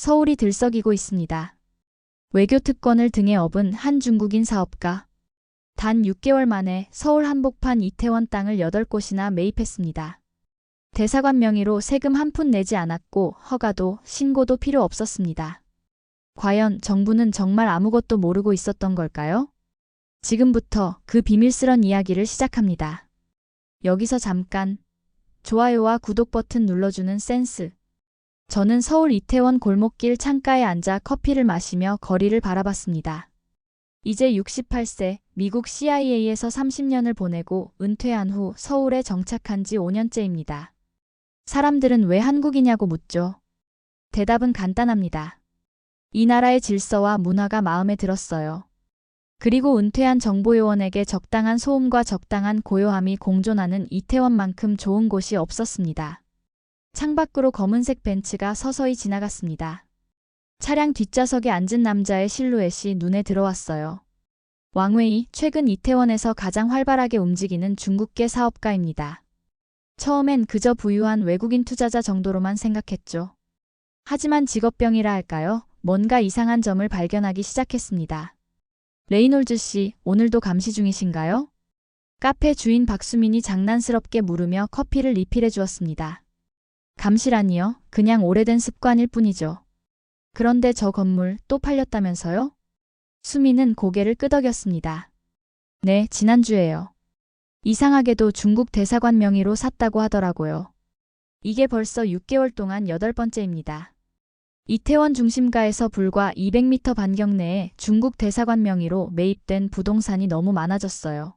서울이 들썩이고 있습니다. 외교 특권을 등에 업은 한 중국인 사업가. 단 6개월 만에 서울 한복판 이태원 땅을 8곳이나 매입했습니다. 대사관 명의로 세금 한 푼 내지 않았고 허가도 신고도 필요 없었습니다. 과연 정부는 정말 아무것도 모르고 있었던 걸까요? 지금부터 그 비밀스런 이야기를 시작합니다. 여기서 잠깐 좋아요와 구독 버튼 눌러주는 센스. 저는 서울 이태원 골목길 창가에 앉아 커피를 마시며 거리를 바라봤습니다. 이제 68세, 미국 CIA에서 30년을 보내고 은퇴한 후 서울에 정착한 지 5년째입니다. 사람들은 왜 한국이냐고 묻죠. 대답은 간단합니다. 이 나라의 질서와 문화가 마음에 들었어요. 그리고 은퇴한 정보요원에게 적당한 소음과 적당한 고요함이 공존하는 이태원만큼 좋은 곳이 없었습니다. 창밖으로 검은색 벤츠가 서서히 지나갔습니다. 차량 뒷좌석에 앉은 남자의 실루엣이 눈에 들어왔어요. 왕웨이, 최근 이태원에서 가장 활발하게 움직이는 중국계 사업가입니다. 처음엔 그저 부유한 외국인 투자자 정도로만 생각했죠. 하지만 직업병이라 할까요? 뭔가 이상한 점을 발견하기 시작했습니다. 레이놀즈 씨, 오늘도 감시 중이신가요? 카페 주인 박수민이 장난스럽게 물으며 커피를 리필해 주었습니다. 감시라니요? 그냥 오래된 습관일 뿐이죠. 그런데 저 건물 또 팔렸다면서요? 수민은 고개를 끄덕였습니다. 네, 지난주에요. 이상하게도 중국 대사관 명의로 샀다고 하더라고요. 이게 벌써 6개월 동안 8번째입니다. 이태원 중심가에서 불과 200m 반경 내에 중국 대사관 명의로 매입된 부동산이 너무 많아졌어요.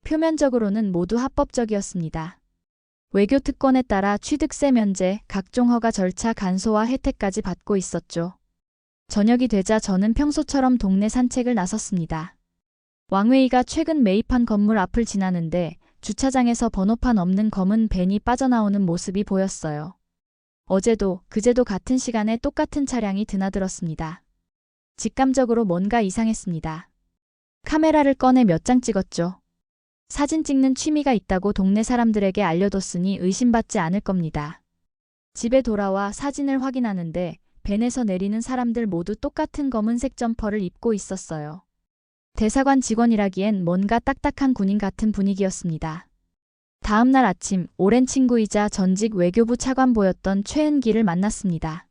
표면적으로는 모두 합법적이었습니다. 외교 특권에 따라 취득세 면제, 각종 허가 절차 간소화 혜택까지 받고 있었죠. 저녁이 되자 저는 평소처럼 동네 산책을 나섰습니다. 왕웨이가 최근 매입한 건물 앞을 지나는데 주차장에서 번호판 없는 검은 밴이 빠져나오는 모습이 보였어요. 어제도 그제도 같은 시간에 똑같은 차량이 드나들었습니다. 직감적으로 뭔가 이상했습니다. 카메라를 꺼내 몇 장 찍었죠. 사진 찍는 취미가 있다고 동네 사람들에게 알려뒀으니 의심받지 않을 겁니다. 집에 돌아와 사진을 확인하는데 밴에서 내리는 사람들 모두 똑같은 검은색 점퍼를 입고 있었어요. 대사관 직원이라기엔 뭔가 딱딱한 군인 같은 분위기였습니다. 다음 날 아침 오랜 친구이자 전직 외교부 차관보였던 최은기를 만났습니다.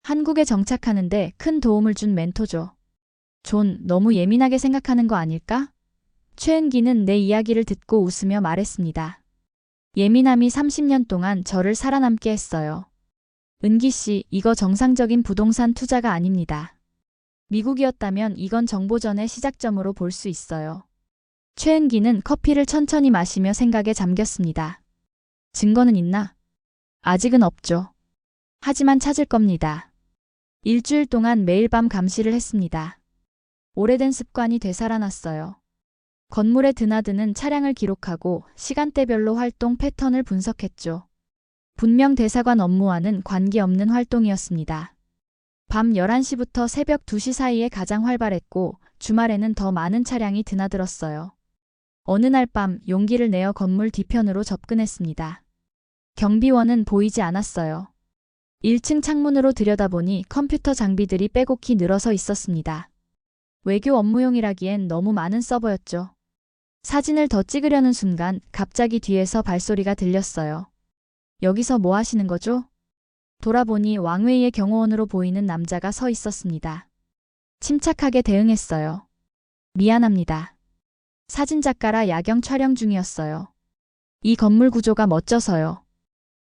한국에 정착하는데 큰 도움을 준 멘토죠. 존, 너무 예민하게 생각하는 거 아닐까? 최은기는 내 이야기를 듣고 웃으며 말했습니다. 예민함이 30년 동안 저를 살아남게 했어요. 은기 씨, 이거 정상적인 부동산 투자가 아닙니다. 미국이었다면 이건 정보전의 시작점으로 볼 수 있어요. 최은기는 커피를 천천히 마시며 생각에 잠겼습니다. 증거는 있나? 아직은 없죠. 하지만 찾을 겁니다. 일주일 동안 매일 밤 감시를 했습니다. 오래된 습관이 되살아났어요. 건물에 드나드는 차량을 기록하고 시간대별로 활동 패턴을 분석했죠. 분명 대사관 업무와는 관계없는 활동이었습니다. 밤 11시부터 새벽 2시 사이에 가장 활발했고 주말에는 더 많은 차량이 드나들었어요. 어느 날 밤 용기를 내어 건물 뒤편으로 접근했습니다. 경비원은 보이지 않았어요. 1층 창문으로 들여다보니 컴퓨터 장비들이 빼곡히 늘어서 있었습니다. 외교 업무용이라기엔 너무 많은 서버였죠. 사진을 더 찍으려는 순간 갑자기 뒤에서 발소리가 들렸어요. 여기서 뭐 하시는 거죠? 돌아보니 왕웨이의 경호원으로 보이는 남자가 서 있었습니다. 침착하게 대응했어요. 미안합니다. 사진작가라 야경 촬영 중이었어요. 이 건물 구조가 멋져서요.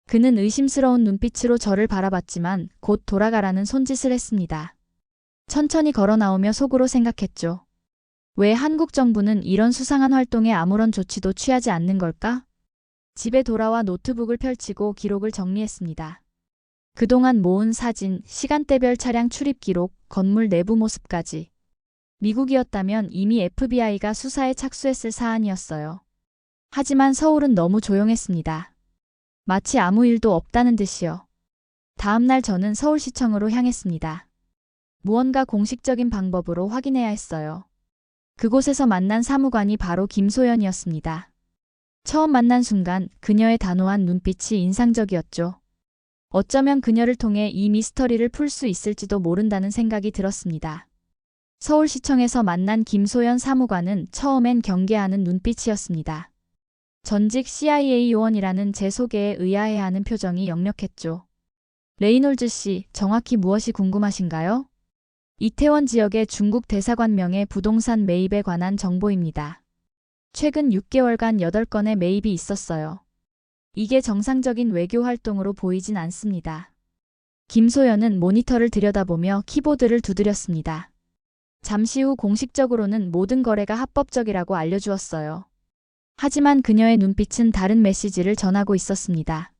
그는 의심스러운 눈빛으로 저를 바라봤지만 곧 돌아가라는 손짓을 했습니다. 천천히 걸어 나오며 속으로 생각했죠. 왜 한국 정부는 이런 수상한 활동에 아무런 조치도 취하지 않는 걸까? 집에 돌아와 노트북을 펼치고 기록을 정리했습니다. 그동안 모은 사진, 시간대별 차량 출입 기록, 건물 내부 모습까지. 미국이었다면 이미 FBI가 수사에 착수했을 사안이었어요. 하지만 서울은 너무 조용했습니다. 마치 아무 일도 없다는 듯이요. 다음 날 저는 서울시청으로 향했습니다. 무언가 공식적인 방법으로 확인해야 했어요. 그곳에서 만난 사무관이 바로 김소연이었습니다. 처음 만난 순간 그녀의 단호한 눈빛이 인상적이었죠. 어쩌면 그녀를 통해 이 미스터리를 풀 수 있을지도 모른다는 생각이 들었습니다. 서울시청에서 만난 김소연 사무관은 처음엔 경계하는 눈빛이었습니다. 전직 CIA 요원이라는 제 소개에 의아해하는 표정이 역력했죠. 레이놀즈 씨, 정확히 무엇이 궁금하신가요? 이태원 지역의 중국 대사관명의 부동산 매입에 관한 정보입니다. 최근 6개월간 8건의 매입이 있었어요. 이게 정상적인 외교 활동으로 보이진 않습니다. 김소연은 모니터를 들여다보며 키보드를 두드렸습니다. 잠시 후 공식적으로는 모든 거래가 합법적이라고 알려주었어요. 하지만 그녀의 눈빛은 다른 메시지를 전하고 있었습니다.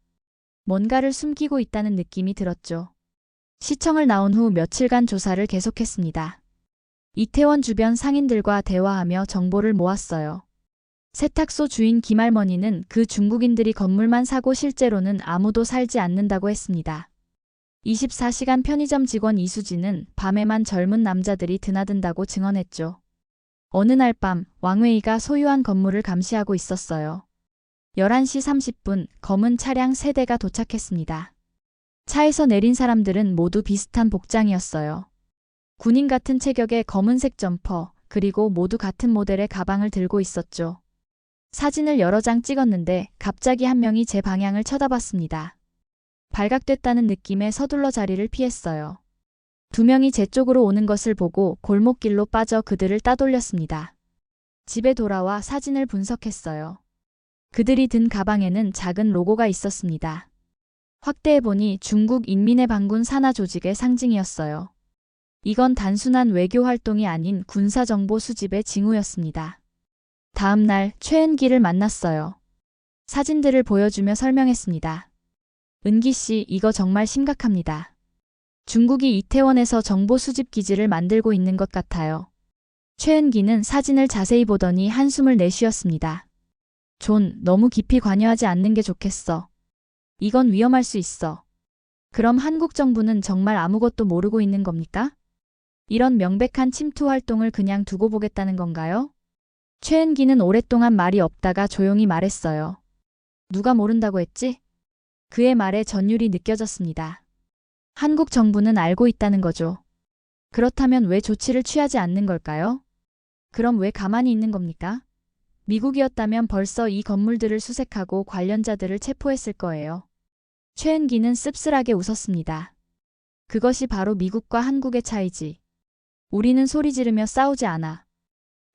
뭔가를 숨기고 있다는 느낌이 들었죠. 시청을 나온 후 며칠간 조사를 계속했습니다. 이태원 주변 상인들과 대화하며 정보를 모았어요. 세탁소 주인 김할머니는 그 중국인들이 건물만 사고 실제로는 아무도 살지 않는다고 했습니다. 24시간 편의점 직원 이수진은 밤에만 젊은 남자들이 드나든다고 증언했죠. 어느 날 밤 왕웨이가 소유한 건물을 감시하고 있었어요. 11시 30분 검은 차량 3대가 도착했습니다. 차에서 내린 사람들은 모두 비슷한 복장이었어요. 군인 같은 체격의 검은색 점퍼, 그리고 모두 같은 모델의 가방을 들고 있었죠. 사진을 여러 장 찍었는데 갑자기 한 명이 제 방향을 쳐다봤습니다. 발각됐다는 느낌에 서둘러 자리를 피했어요. 2명이 제 쪽으로 오는 것을 보고 골목길로 빠져 그들을 따돌렸습니다. 집에 돌아와 사진을 분석했어요. 그들이 든 가방에는 작은 로고가 있었습니다. 확대해보니 중국 인민의 반군 산하 조직의 상징이었어요. 이건 단순한 외교 활동이 아닌 군사정보 수집의 징후였습니다. 다음 날 최은기를 만났어요. 사진들을 보여주며 설명했습니다. 은기 씨, 이거 정말 심각합니다. 중국이 이태원에서 정보 수집 기지를 만들고 있는 것 같아요. 최은기는 사진을 자세히 보더니 한숨을 내쉬었습니다. 존, 너무 깊이 관여하지 않는 게 좋겠어. 이건 위험할 수 있어. 그럼 한국 정부는 정말 아무것도 모르고 있는 겁니까? 이런 명백한 침투 활동을 그냥 두고 보겠다는 건가요? 최은기는 오랫동안 말이 없다가 조용히 말했어요. 누가 모른다고 했지? 그의 말에 전율이 느껴졌습니다. 한국 정부는 알고 있다는 거죠. 그렇다면 왜 조치를 취하지 않는 걸까요? 그럼 왜 가만히 있는 겁니까? 미국이었다면 벌써 이 건물들을 수색하고 관련자들을 체포했을 거예요. 최은기는 씁쓸하게 웃었습니다. 그것이 바로 미국과 한국의 차이지. 우리는 소리 지르며 싸우지 않아.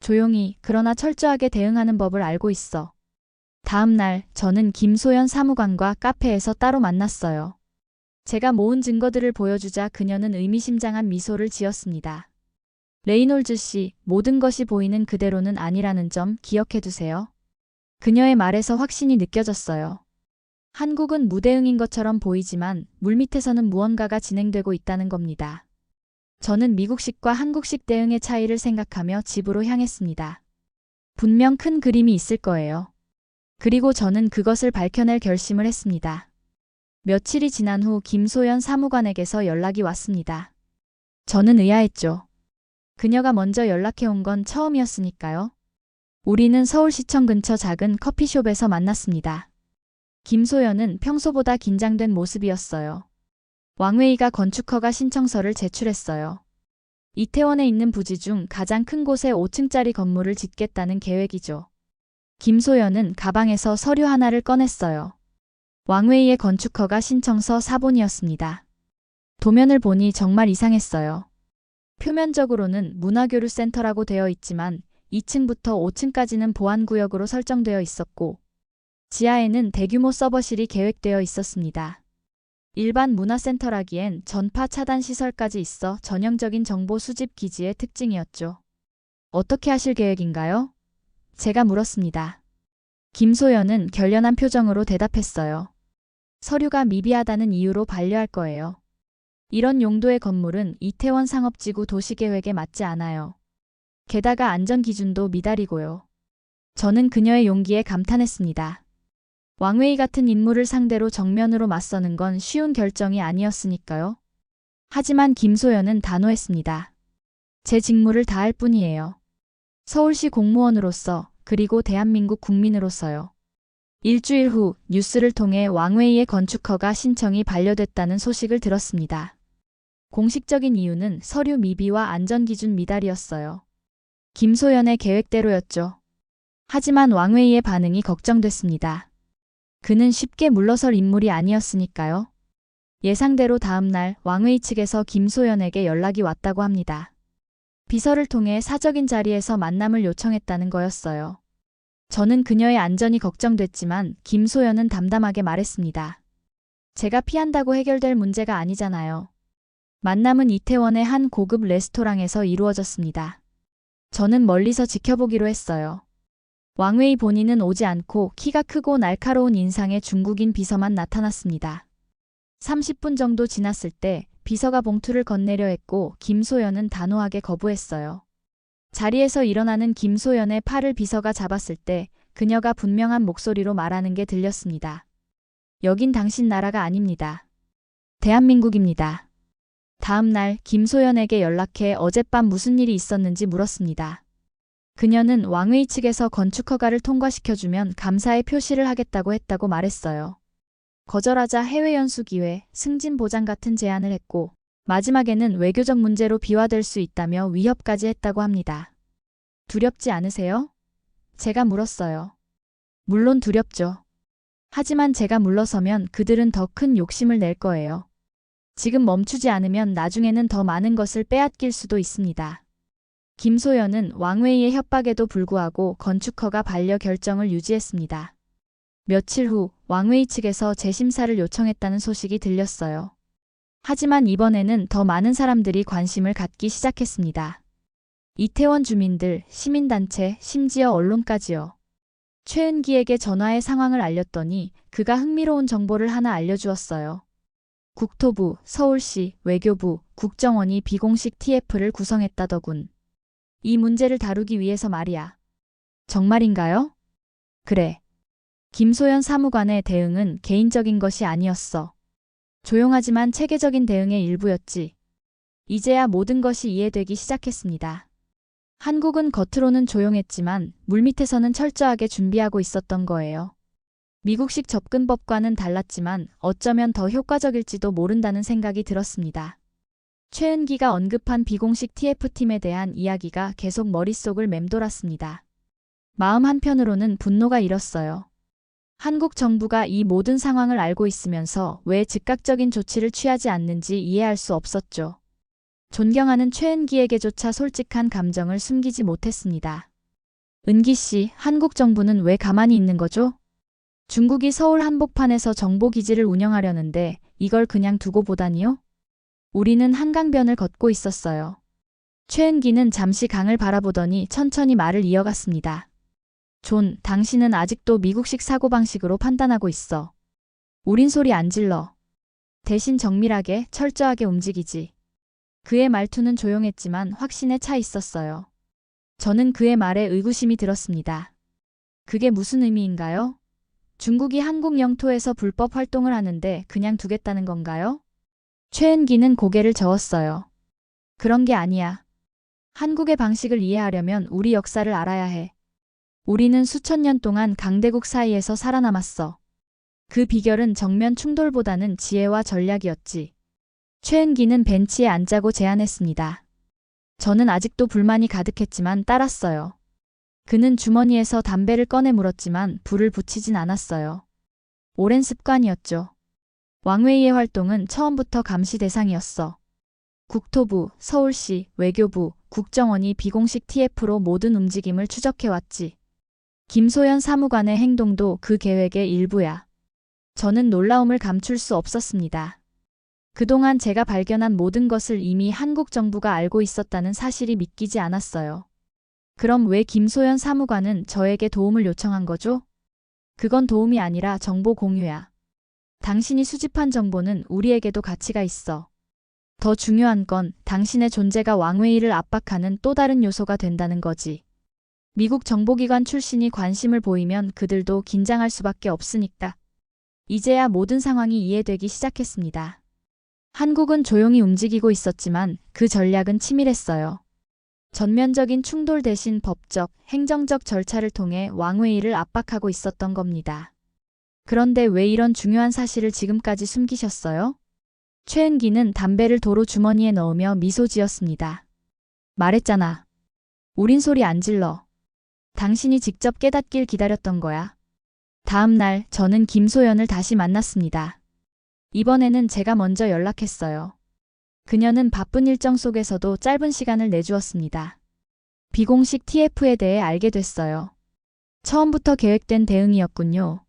조용히, 그러나 철저하게 대응하는 법을 알고 있어. 다음 날 저는 김소연 사무관과 카페에서 따로 만났어요. 제가 모은 증거들을 보여주자 그녀는 의미심장한 미소를 지었습니다. 레이놀즈 씨, 모든 것이 보이는 그대로는 아니라는 점 기억해 두세요. 그녀의 말에서 확신이 느껴졌어요. 한국은 무대응인 것처럼 보이지만 물밑에서는 무언가가 진행되고 있다는 겁니다. 저는 미국식과 한국식 대응의 차이를 생각하며 집으로 향했습니다. 분명 큰 그림이 있을 거예요. 그리고 저는 그것을 밝혀낼 결심을 했습니다. 며칠이 지난 후 김소연 사무관에게서 연락이 왔습니다. 저는 의아했죠. 그녀가 먼저 연락해온 건 처음이었으니까요. 우리는 서울시청 근처 작은 커피숍에서 만났습니다. 김소연은 평소보다 긴장된 모습이었어요. 왕웨이가 건축허가 신청서를 제출했어요. 이태원에 있는 부지 중 가장 큰 곳에 5층짜리 건물을 짓겠다는 계획이죠. 김소연은 가방에서 서류 하나를 꺼냈어요. 왕웨이의 건축허가 신청서 사본이었습니다. 도면을 보니 정말 이상했어요. 표면적으로는 문화교류센터라고 되어 있지만 2층부터 5층까지는 보안구역으로 설정되어 있었고 지하에는 대규모 서버실이 계획되어 있었습니다. 일반 문화센터라기엔 전파 차단 시설까지 있어 전형적인 정보 수집 기지의 특징이었죠. 어떻게 하실 계획인가요? 제가 물었습니다. 김소연은 결연한 표정으로 대답했어요. 서류가 미비하다는 이유로 반려할 거예요. 이런 용도의 건물은 이태원 상업지구 도시계획에 맞지 않아요. 게다가 안전기준도 미달이고요. 저는 그녀의 용기에 감탄했습니다. 왕웨이 같은 인물을 상대로 정면으로 맞서는 건 쉬운 결정이 아니었으니까요. 하지만 김소연은 단호했습니다. 제 직무를 다할 뿐이에요. 서울시 공무원으로서 그리고 대한민국 국민으로서요. 일주일 후 뉴스를 통해 왕웨이의 건축허가 신청이 반려됐다는 소식을 들었습니다. 공식적인 이유는 서류 미비와 안전기준 미달이었어요. 김소연의 계획대로였죠. 하지만 왕웨이의 반응이 걱정됐습니다. 그는 쉽게 물러설 인물이 아니었으니까요. 예상대로 다음날 왕웨이 측에서 김소연에게 연락이 왔다고 합니다. 비서를 통해 사적인 자리에서 만남을 요청했다는 거였어요. 저는 그녀의 안전이 걱정됐지만 김소연은 담담하게 말했습니다. 제가 피한다고 해결될 문제가 아니잖아요. 만남은 이태원의 한 고급 레스토랑에서 이루어졌습니다. 저는 멀리서 지켜보기로 했어요. 왕웨이 본인은 오지 않고 키가 크고 날카로운 인상의 중국인 비서만 나타났습니다. 30분 정도 지났을 때 비서가 봉투를 건네려 했고 김소연은 단호하게 거부했어요. 자리에서 일어나는 김소연의 팔을 비서가 잡았을 때 그녀가 분명한 목소리로 말하는 게 들렸습니다. 여긴 당신 나라가 아닙니다. 대한민국입니다. 다음 날 김소연에게 연락해 어젯밤 무슨 일이 있었는지 물었습니다. 그녀는 왕웨이 측에서 건축허가를 통과시켜주면 감사의 표시를 하겠다고 했다고 말했어요. 거절하자 해외 연수 기회, 승진 보장 같은 제안을 했고 마지막에는 외교적 문제로 비화될 수 있다며 위협까지 했다고 합니다. 두렵지 않으세요? 제가 물었어요. 물론 두렵죠. 하지만 제가 물러서면 그들은 더 큰 욕심을 낼 거예요. 지금 멈추지 않으면 나중에는 더 많은 것을 빼앗길 수도 있습니다. 김소연은 왕웨이의 협박에도 불구하고 건축허가 반려 결정을 유지했습니다. 며칠 후 왕웨이 측에서 재심사를 요청했다는 소식이 들렸어요. 하지만 이번에는 더 많은 사람들이 관심을 갖기 시작했습니다. 이태원 주민들, 시민단체, 심지어 언론까지요. 최은기에게 전화해 상황을 알렸더니 그가 흥미로운 정보를 하나 알려주었어요. 국토부, 서울시, 외교부, 국정원이 비공식 TF를 구성했다더군. 이 문제를 다루기 위해서 말이야. 정말인가요? 그래. 김소연 사무관의 대응은 개인적인 것이 아니었어. 조용하지만 체계적인 대응의 일부였지. 이제야 모든 것이 이해되기 시작했습니다. 한국은 겉으로는 조용했지만 물밑에서는 철저하게 준비하고 있었던 거예요. 미국식 접근법과는 달랐지만 어쩌면 더 효과적일지도 모른다는 생각이 들었습니다. 최은기가 언급한 비공식 TF팀에 대한 이야기가 계속 머릿속을 맴돌았습니다. 마음 한편으로는 분노가 일었어요. 한국 정부가 이 모든 상황을 알고 있으면서 왜 즉각적인 조치를 취하지 않는지 이해할 수 없었죠. 존경하는 최은기에게조차 솔직한 감정을 숨기지 못했습니다. 은기 씨, 한국 정부는 왜 가만히 있는 거죠? 중국이 서울 한복판에서 정보기지를 운영하려는데 이걸 그냥 두고 보다니요? 우리는 한강변을 걷고 있었어요. 최은기는 잠시 강을 바라보더니 천천히 말을 이어갔습니다. 존, 당신은 아직도 미국식 사고방식으로 판단하고 있어. 우린 소리 안 질러. 대신 정밀하게, 철저하게 움직이지. 그의 말투는 조용했지만 확신에 차 있었어요. 저는 그의 말에 의구심이 들었습니다. 그게 무슨 의미인가요? 중국이 한국 영토에서 불법 활동을 하는데 그냥 두겠다는 건가요? 최은기는 고개를 저었어요. 그런 게 아니야. 한국의 방식을 이해하려면 우리 역사를 알아야 해. 우리는 수천 년 동안 강대국 사이에서 살아남았어. 그 비결은 정면 충돌보다는 지혜와 전략이었지. 최은기는 벤치에 앉자고 제안했습니다. 저는 아직도 불만이 가득했지만 따랐어요. 그는 주머니에서 담배를 꺼내 물었지만 불을 붙이진 않았어요. 오랜 습관이었죠. 왕웨이의 활동은 처음부터 감시 대상이었어. 국토부, 서울시, 외교부, 국정원이 비공식 TF로 모든 움직임을 추적해왔지. 김소연 사무관의 행동도 그 계획의 일부야. 저는 놀라움을 감출 수 없었습니다. 그동안 제가 발견한 모든 것을 이미 한국 정부가 알고 있었다는 사실이 믿기지 않았어요. 그럼 왜 김소연 사무관은 저에게 도움을 요청한 거죠? 그건 도움이 아니라 정보 공유야. 당신이 수집한 정보는 우리에게도 가치가 있어. 더 중요한 건 당신의 존재가 왕웨이를 압박하는 또 다른 요소가 된다는 거지. 미국 정보기관 출신이 관심을 보이면 그들도 긴장할 수밖에 없으니까. 이제야 모든 상황이 이해되기 시작했습니다. 한국은 조용히 움직이고 있었지만 그 전략은 치밀했어요. 전면적인 충돌 대신 법적, 행정적 절차를 통해 왕웨이를 압박하고 있었던 겁니다. 그런데 왜 이런 중요한 사실을 지금까지 숨기셨어요? 최은기는 담배를 도로 주머니에 넣으며 미소 지었습니다. 말했잖아. 우린 소리 안 질러. 당신이 직접 깨닫길 기다렸던 거야. 다음 날 저는 김소연을 다시 만났습니다. 이번에는 제가 먼저 연락했어요. 그녀는 바쁜 일정 속에서도 짧은 시간을 내주었습니다. 비공식 TF에 대해 알게 됐어요. 처음부터 계획된 대응이었군요.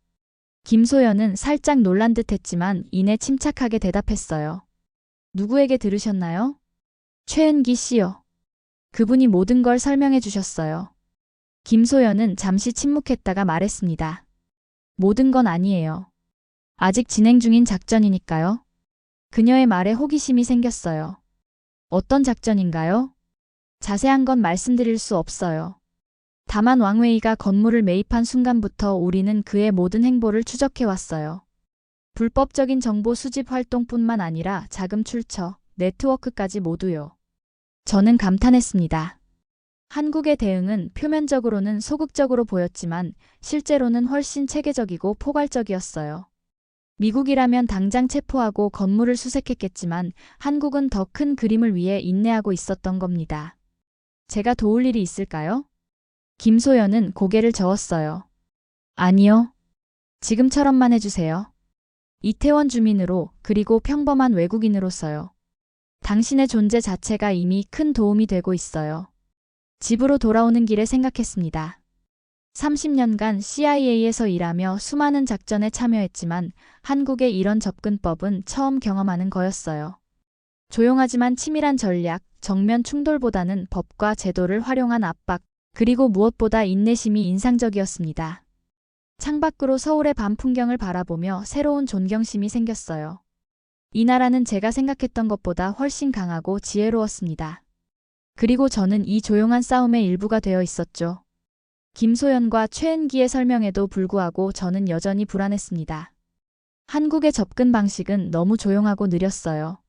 김소연은 살짝 놀란 듯 했지만 이내 침착하게 대답했어요. 누구에게 들으셨나요? 최은기 씨요. 그분이 모든 걸 설명해 주셨어요. 김소연은 잠시 침묵했다가 말했습니다. 모든 건 아니에요. 아직 진행 중인 작전이니까요. 그녀의 말에 호기심이 생겼어요. 어떤 작전인가요? 자세한 건 말씀드릴 수 없어요. 다만 왕웨이가 건물을 매입한 순간부터 우리는 그의 모든 행보를 추적해왔어요. 불법적인 정보 수집 활동뿐만 아니라 자금 출처, 네트워크까지 모두요. 저는 감탄했습니다. 한국의 대응은 표면적으로는 소극적으로 보였지만 실제로는 훨씬 체계적이고 포괄적이었어요. 미국이라면 당장 체포하고 건물을 수색했겠지만 한국은 더 큰 그림을 위해 인내하고 있었던 겁니다. 제가 도울 일이 있을까요? 김소연은 고개를 저었어요. 아니요. 지금처럼만 해주세요. 이태원 주민으로 그리고 평범한 외국인으로서요. 당신의 존재 자체가 이미 큰 도움이 되고 있어요. 집으로 돌아오는 길에 생각했습니다. 30년간 CIA에서 일하며 수많은 작전에 참여했지만 한국의 이런 접근법은 처음 경험하는 거였어요. 조용하지만 치밀한 전략, 정면 충돌보다는 법과 제도를 활용한 압박, 그리고 무엇보다 인내심이 인상적이었습니다. 창밖으로 서울의 밤 풍경을 바라보며 새로운 존경심이 생겼어요. 이 나라는 제가 생각했던 것보다 훨씬 강하고 지혜로웠습니다. 그리고 저는 이 조용한 싸움의 일부가 되어 있었죠. 김소연과 최은기의 설명에도 불구하고 저는 여전히 불안했습니다. 한국의 접근 방식은 너무 조용하고 느렸어요.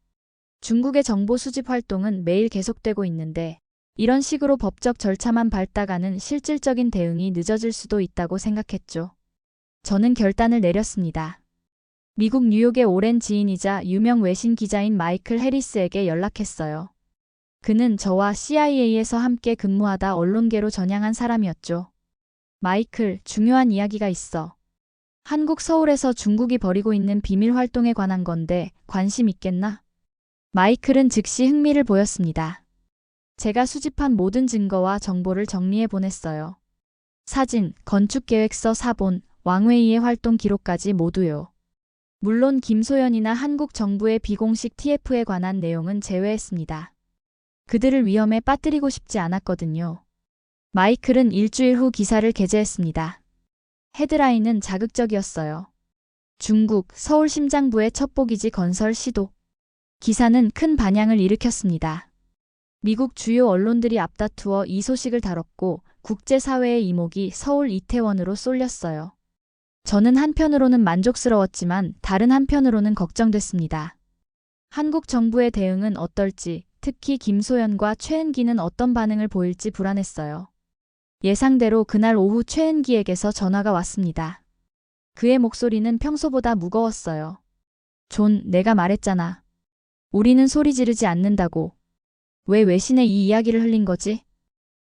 중국의 정보 수집 활동은 매일 계속되고 있는데 이런 식으로 법적 절차만 밟다가는 실질적인 대응이 늦어질 수도 있다고 생각했죠. 저는 결단을 내렸습니다. 미국 뉴욕의 오랜 지인이자 유명 외신 기자인 마이클 해리스에게 연락했어요. 그는 저와 CIA에서 함께 근무하다 언론계로 전향한 사람이었죠. 마이클, 중요한 이야기가 있어. 한국 서울에서 중국이 벌이고 있는 비밀 활동에 관한 건데 관심 있겠나? 마이클은 즉시 흥미를 보였습니다. 제가 수집한 모든 증거와 정보를 정리해 보냈어요. 사진, 건축계획서 사본, 왕웨이의 활동 기록까지 모두요. 물론 김소연이나 한국 정부의 비공식 TF에 관한 내용은 제외했습니다. 그들을 위험에 빠뜨리고 싶지 않았거든요. 마이클은 일주일 후 기사를 게재했습니다. 헤드라인은 자극적이었어요. 중국, 서울 심장부의 첩보기지 건설 시도. 기사는 큰 반향을 일으켰습니다. 미국 주요 언론들이 앞다투어 이 소식을 다뤘고 국제사회의 이목이 서울 이태원으로 쏠렸어요. 저는 한편으로는 만족스러웠지만 다른 한편으로는 걱정됐습니다. 한국 정부의 대응은 어떨지, 특히 김소연과 최은기는 어떤 반응을 보일지 불안했어요. 예상대로 그날 오후 최은기에게서 전화가 왔습니다. 그의 목소리는 평소보다 무거웠어요. 존, 내가 말했잖아. 우리는 소리 지르지 않는다고. 왜 외신에 이 이야기를 흘린 거지?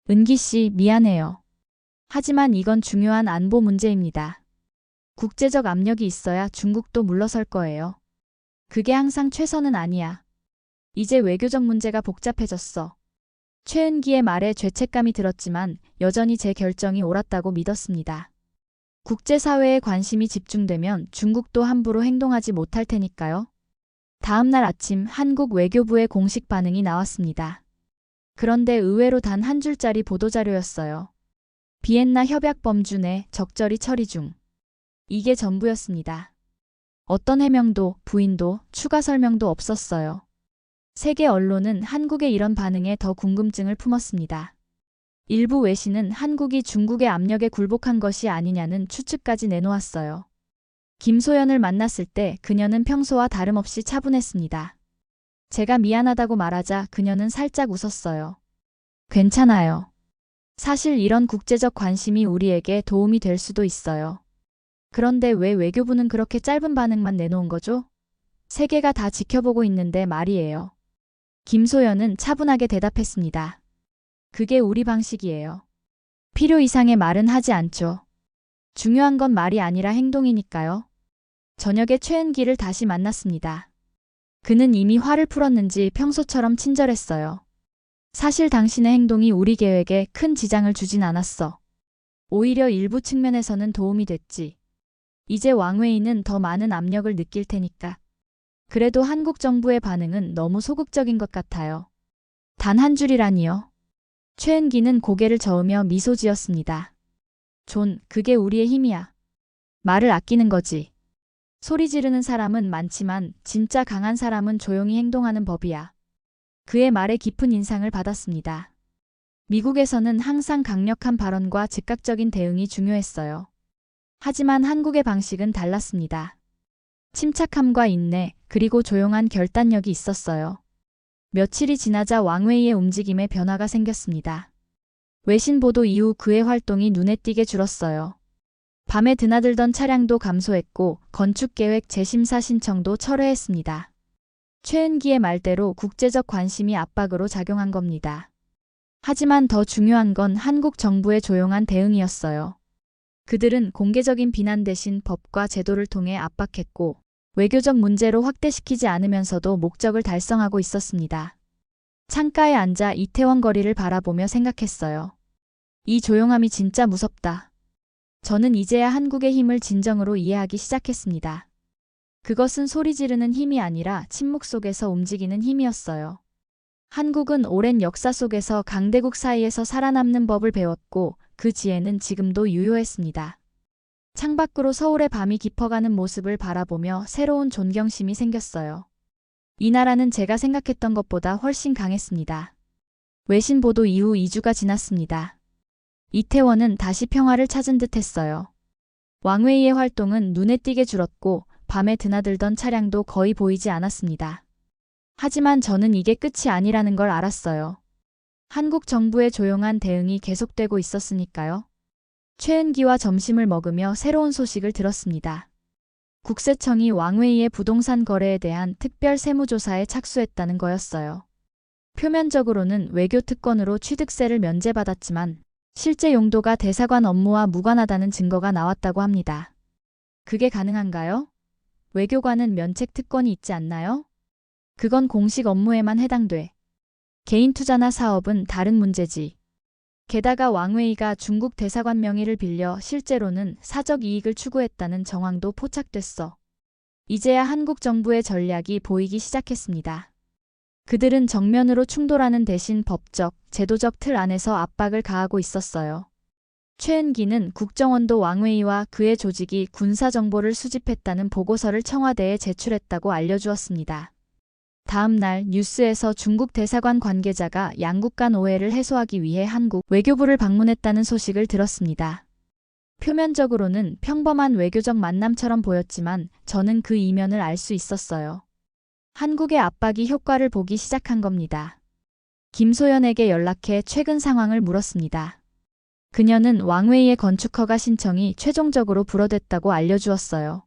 은기 씨, 미안해요. 하지만 이건 중요한 안보 문제입니다. 국제적 압력이 있어야 중국도 물러설 거예요. 그게 항상 최선은 아니야. 이제 외교적 문제가 복잡해졌어. 최은기의 말에 죄책감이 들었지만 여전히 제 결정이 옳았다고 믿었습니다. 국제사회에 관심이 집중되면 중국도 함부로 행동하지 못할 테니까요. 다음 날 아침 한국 외교부의 공식 반응이 나왔습니다. 그런데 의외로 단 한 줄짜리 보도자료였어요. 비엔나 협약 범주 내 적절히 처리 중. 이게 전부였습니다. 어떤 해명도, 부인도, 추가 설명도 없었어요. 세계 언론은 한국의 이런 반응에 더 궁금증을 품었습니다. 일부 외신은 한국이 중국의 압력에 굴복한 것이 아니냐는 추측까지 내놓았어요. 김소연을 만났을 때 그녀는 평소와 다름없이 차분했습니다. 제가 미안하다고 말하자 그녀는 살짝 웃었어요. 괜찮아요. 사실 이런 국제적 관심이 우리에게 도움이 될 수도 있어요. 그런데 왜 외교부는 그렇게 짧은 반응만 내놓은 거죠? 세계가 다 지켜보고 있는데 말이에요. 김소연은 차분하게 대답했습니다. 그게 우리 방식이에요. 필요 이상의 말은 하지 않죠. 중요한 건 말이 아니라 행동이니까요. 저녁에 최은기를 다시 만났습니다. 그는 이미 화를 풀었는지 평소처럼 친절했어요. 사실 당신의 행동이 우리 계획에 큰 지장을 주진 않았어. 오히려 일부 측면에서는 도움이 됐지. 이제 왕웨이는 더 많은 압력을 느낄 테니까. 그래도 한국 정부의 반응은 너무 소극적인 것 같아요. 단 한 줄이라니요. 최은기는 고개를 저으며 미소 지었습니다. 존, 그게 우리의 힘이야. 말을 아끼는 거지. 소리 지르는 사람은 많지만 진짜 강한 사람은 조용히 행동하는 법이야. 그의 말에 깊은 인상을 받았습니다. 미국에서는 항상 강력한 발언과 즉각적인 대응이 중요했어요. 하지만 한국의 방식은 달랐습니다. 침착함과 인내, 그리고 조용한 결단력이 있었어요. 며칠이 지나자 왕웨이의 움직임에 변화가 생겼습니다. 외신 보도 이후 그의 활동이 눈에 띄게 줄었어요. 밤에 드나들던 차량도 감소했고 건축계획 재심사 신청도 철회했습니다. 최은기의 말대로 국제적 관심이 압박으로 작용한 겁니다. 하지만 더 중요한 건 한국 정부의 조용한 대응이었어요. 그들은 공개적인 비난 대신 법과 제도를 통해 압박했고 외교적 문제로 확대시키지 않으면서도 목적을 달성하고 있었습니다. 창가에 앉아 이태원 거리를 바라보며 생각했어요. 이 조용함이 진짜 무섭다. 저는 이제야 한국의 힘을 진정으로 이해하기 시작했습니다. 그것은 소리 지르는 힘이 아니라 침묵 속에서 움직이는 힘이었어요. 한국은 오랜 역사 속에서 강대국 사이에서 살아남는 법을 배웠고 그 지혜는 지금도 유효했습니다. 창밖으로 서울의 밤이 깊어가는 모습을 바라보며 새로운 존경심이 생겼어요. 이 나라는 제가 생각했던 것보다 훨씬 강했습니다. 외신 보도 이후 2주가 지났습니다. 이태원은 다시 평화를 찾은 듯 했어요. 왕웨이의 활동은 눈에 띄게 줄었고 밤에 드나들던 차량도 거의 보이지 않았습니다. 하지만 저는 이게 끝이 아니라는 걸 알았어요. 한국 정부의 조용한 대응이 계속되고 있었으니까요. 최은기와 점심을 먹으며 새로운 소식을 들었습니다. 국세청이 왕웨이의 부동산 거래에 대한 특별 세무조사에 착수했다는 거였어요. 표면적으로는 외교 특권으로 취득세를 면제받았지만 실제 용도가 대사관 업무와 무관하다는 증거가 나왔다고 합니다. 그게 가능한가요? 외교관은 면책 특권이 있지 않나요? 그건 공식 업무에만 해당돼. 개인 투자나 사업은 다른 문제지. 게다가 왕웨이가 중국 대사관 명의를 빌려 실제로는 사적 이익을 추구했다는 정황도 포착됐어. 이제야 한국 정부의 전략이 보이기 시작했습니다. 그들은 정면으로 충돌하는 대신 법적, 제도적 틀 안에서 압박을 가하고 있었어요. 최은기는 국정원도 왕웨이와 그의 조직이 군사 정보를 수집했다는 보고서를 청와대에 제출했다고 알려주었습니다. 다음 날 뉴스에서 중국 대사관 관계자가 양국 간 오해를 해소하기 위해 한국 외교부를 방문했다는 소식을 들었습니다. 표면적으로는 평범한 외교적 만남처럼 보였지만 저는 그 이면을 알 수 있었어요. 한국의 압박이 효과를 보기 시작한 겁니다. 김소연에게 연락해 최근 상황을 물었습니다. 그녀는 왕웨이의 건축 허가 신청이 최종적으로 불어됐다고 알려주었어요.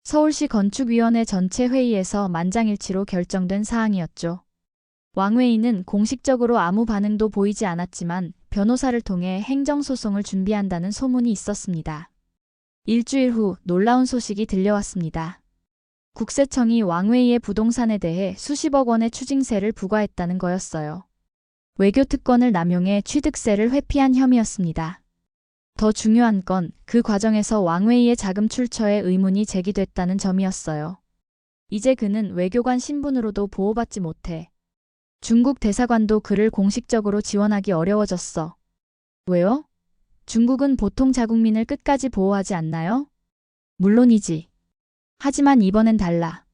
서울시 건축위원회 전체 회의에서 만장일치로 결정된 사항이었죠. 왕웨이는 공식적으로 아무 반응도 보이지 않았지만 변호사를 통해 행정소송을 준비한다는 소문이 있었습니다. 일주일 후 놀라운 소식이 들려왔습니다. 국세청이 왕웨이의 부동산에 대해 수십억 원의 추징세를 부과했다는 거였어요. 외교 특권을 남용해 취득세를 회피한 혐의였습니다. 더 중요한 건 그 과정에서 왕웨이의 자금 출처에 의문이 제기됐다는 점이었어요. 이제 그는 외교관 신분으로도 보호받지 못해. 중국 대사관도 그를 공식적으로 지원하기 어려워졌어. 왜요? 중국은 보통 자국민을 끝까지 보호하지 않나요? 물론이지. 하지만 이번엔 달라.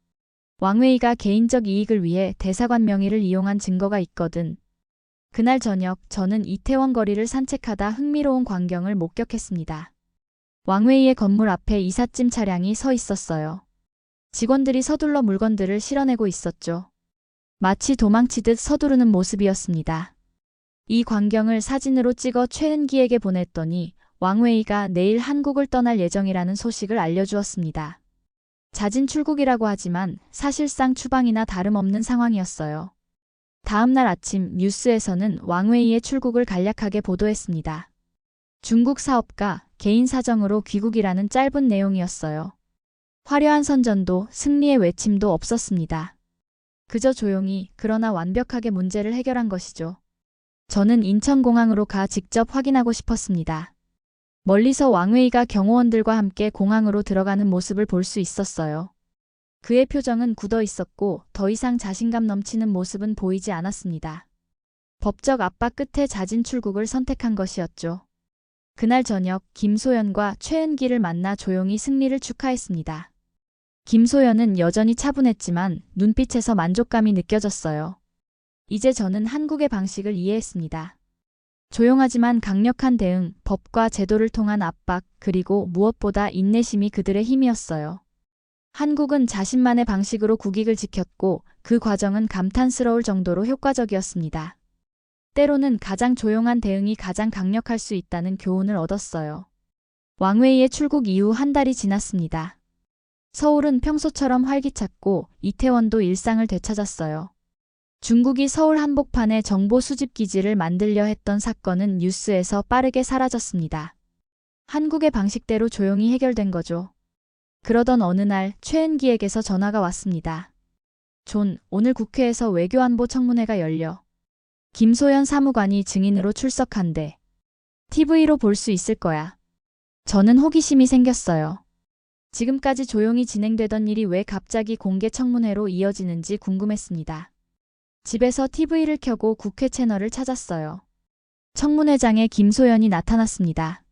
왕웨이가 개인적 이익을 위해 대사관 명의를 이용한 증거가 있거든. 그날 저녁 저는 이태원 거리를 산책하다 흥미로운 광경을 목격했습니다. 왕웨이의 건물 앞에 이삿짐 차량이 서 있었어요. 직원들이 서둘러 물건들을 실어내고 있었죠. 마치 도망치듯 서두르는 모습이었습니다. 이 광경을 사진으로 찍어 최은기에게 보냈더니 왕웨이가 내일 한국을 떠날 예정이라는 소식을 알려주었습니다. 자진 출국이라고 하지만 사실상 추방이나 다름없는 상황이었어요. 다음 날 아침 뉴스에서는 왕웨이의 출국을 간략하게 보도했습니다. 중국 사업가, 개인 사정으로 귀국이라는 짧은 내용이었어요. 화려한 선전도 승리의 외침도 없었습니다. 그저 조용히 그러나 완벽하게 문제를 해결한 것이죠. 저는 인천공항으로 가 직접 확인하고 싶었습니다. 멀리서 왕웨이가 경호원들과 함께 공항으로 들어가는 모습을 볼 수 있었어요. 그의 표정은 굳어 있었고 더 이상 자신감 넘치는 모습은 보이지 않았습니다. 법적 압박 끝에 자진 출국을 선택한 것이었죠. 그날 저녁 김소연과 최은기를 만나 조용히 승리를 축하했습니다. 김소연은 여전히 차분했지만 눈빛에서 만족감이 느껴졌어요. 이제 저는 한국의 방식을 이해했습니다. 조용하지만 강력한 대응, 법과 제도를 통한 압박, 그리고 무엇보다 인내심이 그들의 힘이었어요. 한국은 자신만의 방식으로 국익을 지켰고 그 과정은 감탄스러울 정도로 효과적이었습니다. 때로는 가장 조용한 대응이 가장 강력할 수 있다는 교훈을 얻었어요. 왕웨이의 출국 이후 한 달이 지났습니다. 서울은 평소처럼 활기찼고 이태원도 일상을 되찾았어요. 중국이 서울 한복판에 정보 수집 기지를 만들려 했던 사건은 뉴스에서 빠르게 사라졌습니다. 한국의 방식대로 조용히 해결된 거죠. 그러던 어느 날 최은기에게서 전화가 왔습니다. 존, 오늘 국회에서 외교안보 청문회가 열려. 김소연 사무관이 증인으로 출석한대. TV로 볼 수 있을 거야. 저는 호기심이 생겼어요. 지금까지 조용히 진행되던 일이 왜 갑자기 공개 청문회로 이어지는지 궁금했습니다. 집에서 TV를 켜고 국회 채널을 찾았어요. 청문회장에 김소연이 나타났습니다.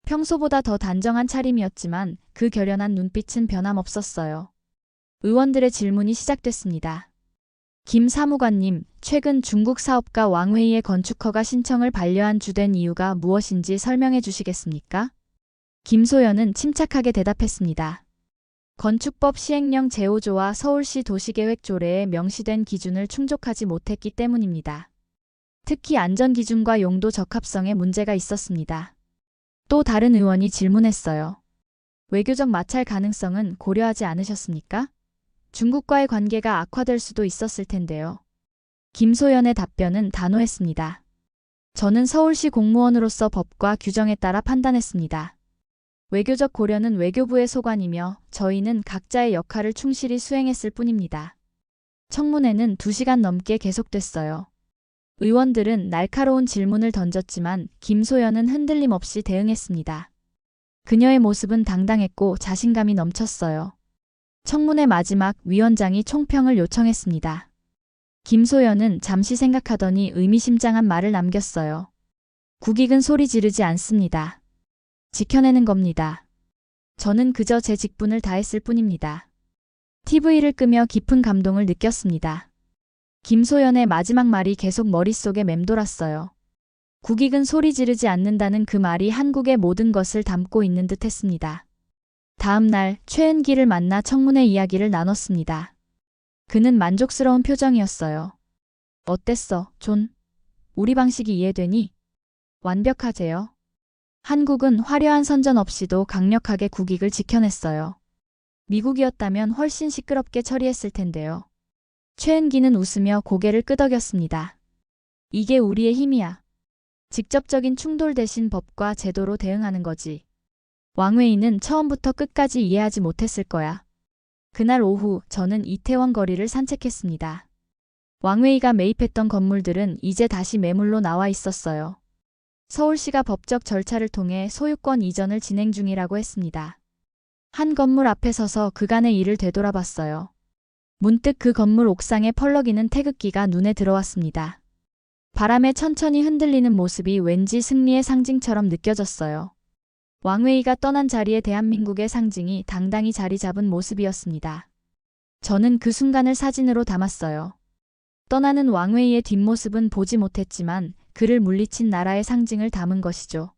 평소보다 더 단정한 차림이었지만 그 결연한 눈빛은 변함없었어요. 의원들의 질문이 시작됐습니다. 김 사무관님, 최근 중국 사업가 왕웨이의 건축허가 신청을 반려한 주된 이유가 무엇인지 설명해 주시겠습니까? 김소연은 침착하게 대답했습니다. 건축법 시행령 제5조와 서울시 도시계획 조례에 명시된 기준을 충족하지 못했기 때문입니다. 특히 안전기준과 용도 적합성에 문제가 있었습니다. 또 다른 의원이 질문했어요. 외교적 마찰 가능성은 고려하지 않으셨습니까? 중국과의 관계가 악화될 수도 있었을 텐데요. 김소연의 답변은 단호했습니다. 저는 서울시 공무원으로서 법과 규정에 따라 판단했습니다. 외교적 고려는 외교부의 소관이며 저희는 각자의 역할을 충실히 수행했을 뿐입니다. 청문회는 2시간 넘게 계속됐어요. 의원들은 날카로운 질문을 던졌지만 김소연은 흔들림 없이 대응했습니다. 그녀의 모습은 당당했고 자신감이 넘쳤어요. 청문회 마지막 위원장이 총평을 요청했습니다. 김소연은 잠시 생각하더니 의미심장한 말을 남겼어요. 국익은 소리 지르지 않습니다. 지켜내는 겁니다. 저는 그저 제 직분을 다했을 뿐입니다. TV를 끄며 깊은 감동을 느꼈습니다. 김소연의 마지막 말이 계속 머릿속에 맴돌았어요. 국익은 소리 지르지 않는다는 그 말이 한국의 모든 것을 담고 있는 듯 했습니다. 다음 날 최은기를 만나 청문회 이야기를 나눴습니다. 그는 만족스러운 표정이었어요. 어땠어, 존? 우리 방식이 이해되니? 완벽하제요. 한국은 화려한 선전 없이도 강력하게 국익을 지켜냈어요. 미국이었다면 훨씬 시끄럽게 처리했을 텐데요. 최은기는 웃으며 고개를 끄덕였습니다. 이게 우리의 힘이야. 직접적인 충돌 대신 법과 제도로 대응하는 거지. 왕웨이는 처음부터 끝까지 이해하지 못했을 거야. 그날 오후 저는 이태원 거리를 산책했습니다. 왕웨이가 매입했던 건물들은 이제 다시 매물로 나와 있었어요. 서울시가 법적 절차를 통해 소유권 이전을 진행 중이라고 했습니다. 한 건물 앞에 서서 그간의 일을 되돌아봤어요. 문득 그 건물 옥상에 펄럭이는 태극기가 눈에 들어왔습니다. 바람에 천천히 흔들리는 모습이 왠지 승리의 상징처럼 느껴졌어요. 왕웨이가 떠난 자리에 대한민국의 상징이 당당히 자리 잡은 모습이었습니다. 저는 그 순간을 사진으로 담았어요. 떠나는 왕웨이의 뒷모습은 보지 못했지만 그를 물리친 나라의 상징을 담은 것이죠.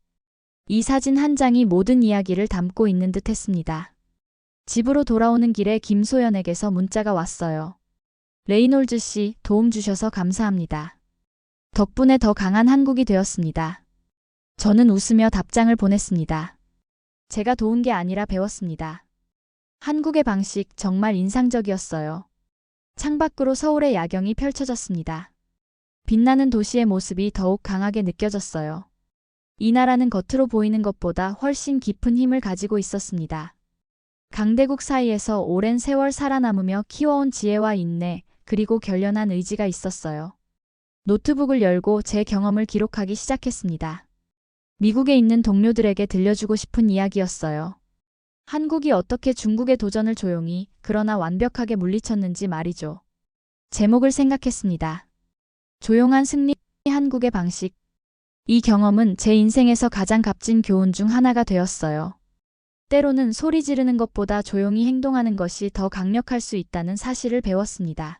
이 사진 한 장이 모든 이야기를 담고 있는 듯 했습니다. 집으로 돌아오는 길에 김소연에게서 문자가 왔어요. 레이놀즈 씨, 도움 주셔서 감사합니다. 덕분에 더 강한 한국이 되었습니다. 저는 웃으며 답장을 보냈습니다. 제가 도운 게 아니라 배웠습니다. 한국의 방식 정말 인상적이었어요. 창밖으로 서울의 야경이 펼쳐졌습니다. 빛나는 도시의 모습이 더욱 강하게 느껴졌어요. 이 나라는 겉으로 보이는 것보다 훨씬 깊은 힘을 가지고 있었습니다. 강대국 사이에서 오랜 세월 살아남으며 키워온 지혜와 인내, 그리고 결연한 의지가 있었어요. 노트북을 열고 제 경험을 기록하기 시작했습니다. 미국에 있는 동료들에게 들려주고 싶은 이야기였어요. 한국이 어떻게 중국의 도전을 조용히, 그러나 완벽하게 물리쳤는지 말이죠. 제목을 생각했습니다. 조용한 승리, 한국의 방식. 이 경험은 제 인생에서 가장 값진 교훈 중 하나가 되었어요. 때로는 소리 지르는 것보다 조용히 행동하는 것이 더 강력할 수 있다는 사실을 배웠습니다.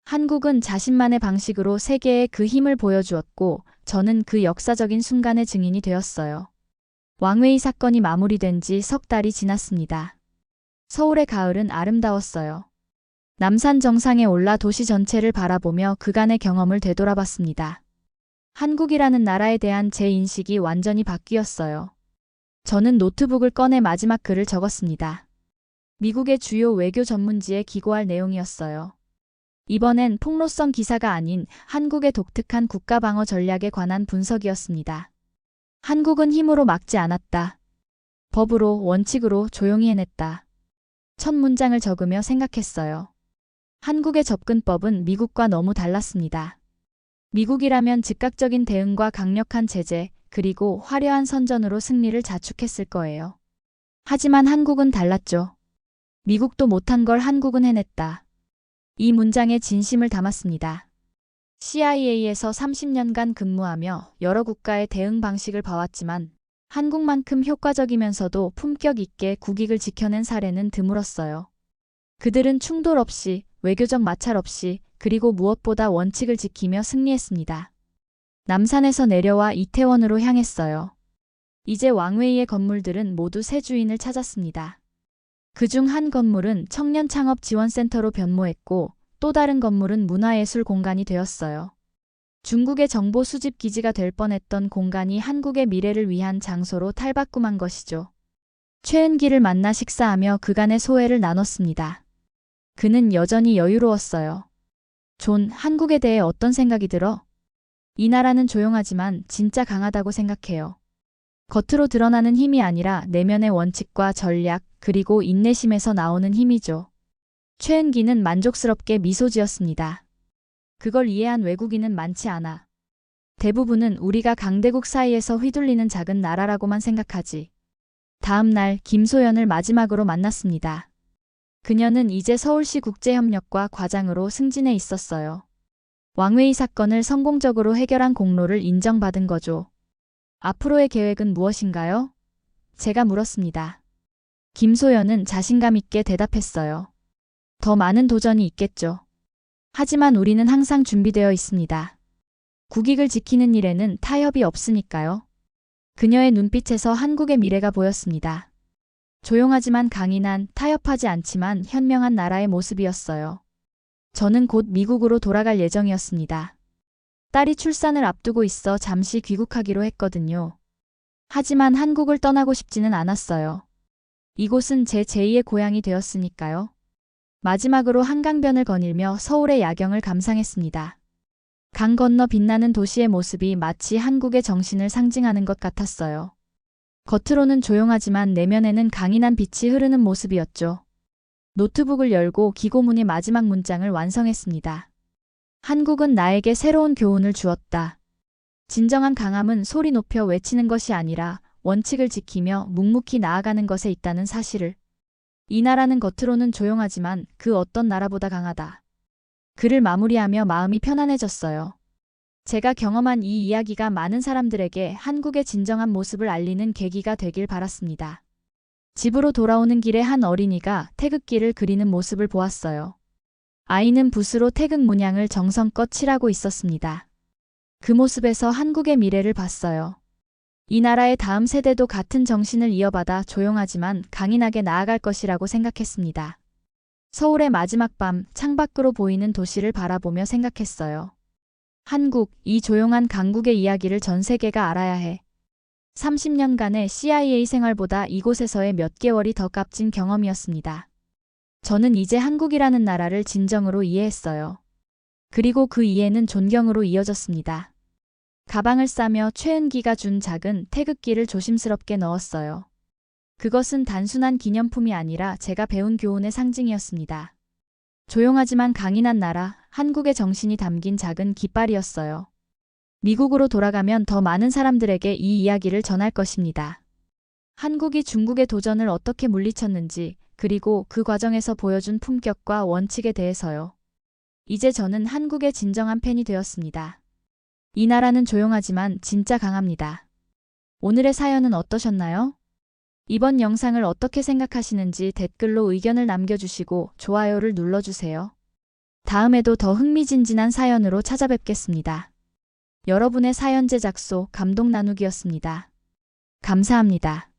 한국은 자신만의 방식으로 세계에 그 힘을 보여주었고, 저는 그 역사적인 순간의 증인이 되었어요. 왕웨이 사건이 마무리된 지 석 달이 지났습니다. 서울의 가을은 아름다웠어요. 남산 정상에 올라 도시 전체를 바라보며 그간의 경험을 되돌아봤습니다. 한국이라는 나라에 대한 제 인식이 완전히 바뀌었어요. 저는 노트북을 꺼내 마지막 글을 적었습니다. 미국의 주요 외교 전문지에 기고할 내용이었어요. 이번엔 폭로성 기사가 아닌 한국의 독특한 국가방어 전략에 관한 분석이었습니다. 한국은 힘으로 막지 않았다. 법으로, 원칙으로 조용히 해냈다. 첫 문장을 적으며 생각했어요. 한국의 접근법은 미국과 너무 달랐습니다. 미국이라면 즉각적인 대응과 강력한 제재, 그리고 화려한 선전으로 승리를 자축했을 거예요. 하지만 한국은 달랐죠. 미국도 못한 걸 한국은 해냈다. 이 문장에 진심을 담았습니다. CIA에서 30년간 근무하며 여러 국가의 대응 방식을 봐왔지만 한국만큼 효과적이면서도 품격 있게 국익을 지켜낸 사례는 드물었어요. 그들은 충돌 없이, 외교적 마찰 없이, 그리고 무엇보다 원칙을 지키며 승리했습니다. 남산에서 내려와 이태원으로 향했어요. 이제 왕웨이의 건물들은 모두 새 주인을 찾았습니다. 그중 한 건물은 청년 창업 지원센터로 변모했고, 또 다른 건물은 문화예술 공간이 되었어요. 중국의 정보 수집 기지가 될 뻔했던 공간이 한국의 미래를 위한 장소로 탈바꿈한 것이죠. 최은기를 만나 식사하며 그간의 소회를 나눴습니다. 그는 여전히 여유로웠어요. 존, 한국에 대해 어떤 생각이 들어? 이 나라는 조용하지만 진짜 강하다고 생각해요. 겉으로 드러나는 힘이 아니라 내면의 원칙과 전략, 그리고 인내심에서 나오는 힘이죠. 최은기는 만족스럽게 미소 지었습니다. 그걸 이해한 외국인은 많지 않아. 대부분은 우리가 강대국 사이에서 휘둘리는 작은 나라라고만 생각하지. 다음 날 김소연을 마지막으로 만났습니다. 그녀는 이제 서울시 국제협력과 과장으로 승진해 있었어요. 왕웨이 사건을 성공적으로 해결한 공로를 인정받은 거죠. 앞으로의 계획은 무엇인가요? 제가 물었습니다. 김소연은 자신감 있게 대답했어요. 더 많은 도전이 있겠죠. 하지만 우리는 항상 준비되어 있습니다. 국익을 지키는 일에는 타협이 없으니까요. 그녀의 눈빛에서 한국의 미래가 보였습니다. 조용하지만 강인한, 타협하지 않지만 현명한 나라의 모습이었어요. 저는 곧 미국으로 돌아갈 예정이었습니다. 딸이 출산을 앞두고 있어 잠시 귀국하기로 했거든요. 하지만 한국을 떠나고 싶지는 않았어요. 이곳은 제 제2의 고향이 되었으니까요. 마지막으로 한강변을 거닐며 서울의 야경을 감상했습니다. 강 건너 빛나는 도시의 모습이 마치 한국의 정신을 상징하는 것 같았어요. 겉으로는 조용하지만 내면에는 강인한 빛이 흐르는 모습이었죠. 노트북을 열고 기고문의 마지막 문장을 완성했습니다. 한국은 나에게 새로운 교훈을 주었다. 진정한 강함은 소리 높여 외치는 것이 아니라 원칙을 지키며 묵묵히 나아가는 것에 있다는 사실을. 이 나라는 겉으로는 조용하지만 그 어떤 나라보다 강하다. 글을 마무리하며 마음이 편안해졌어요. 제가 경험한 이 이야기가 많은 사람들에게 한국의 진정한 모습을 알리는 계기가 되길 바랐습니다. 집으로 돌아오는 길에 한 어린이가 태극기를 그리는 모습을 보았어요. 아이는 붓으로 태극 문양을 정성껏 칠하고 있었습니다. 그 모습에서 한국의 미래를 봤어요. 이 나라의 다음 세대도 같은 정신을 이어받아 조용하지만 강인하게 나아갈 것이라고 생각했습니다. 서울의 마지막 밤, 창밖으로 보이는 도시를 바라보며 생각했어요. 한국, 이 조용한 강국의 이야기를 전 세계가 알아야 해. 30년간의 CIA 생활보다 이곳에서의 몇 개월이 더 값진 경험이었습니다. 저는 이제 한국이라는 나라를 진정으로 이해했어요. 그리고 그 이해는 존경으로 이어졌습니다. 가방을 싸며 최은기가 준 작은 태극기를 조심스럽게 넣었어요. 그것은 단순한 기념품이 아니라 제가 배운 교훈의 상징이었습니다. 조용하지만 강인한 나라, 한국의 정신이 담긴 작은 깃발이었어요. 미국으로 돌아가면 더 많은 사람들에게 이 이야기를 전할 것입니다. 한국이 중국의 도전을 어떻게 물리쳤는지, 그리고 그 과정에서 보여준 품격과 원칙에 대해서요. 이제 저는 한국의 진정한 팬이 되었습니다. 이 나라는 조용하지만 진짜 강합니다. 오늘의 사연은 어떠셨나요? 이번 영상을 어떻게 생각하시는지 댓글로 의견을 남겨주시고 좋아요를 눌러주세요. 다음에도 더 흥미진진한 사연으로 찾아뵙겠습니다. 여러분의 사연 제작소 감동 나누기였습니다. 감사합니다.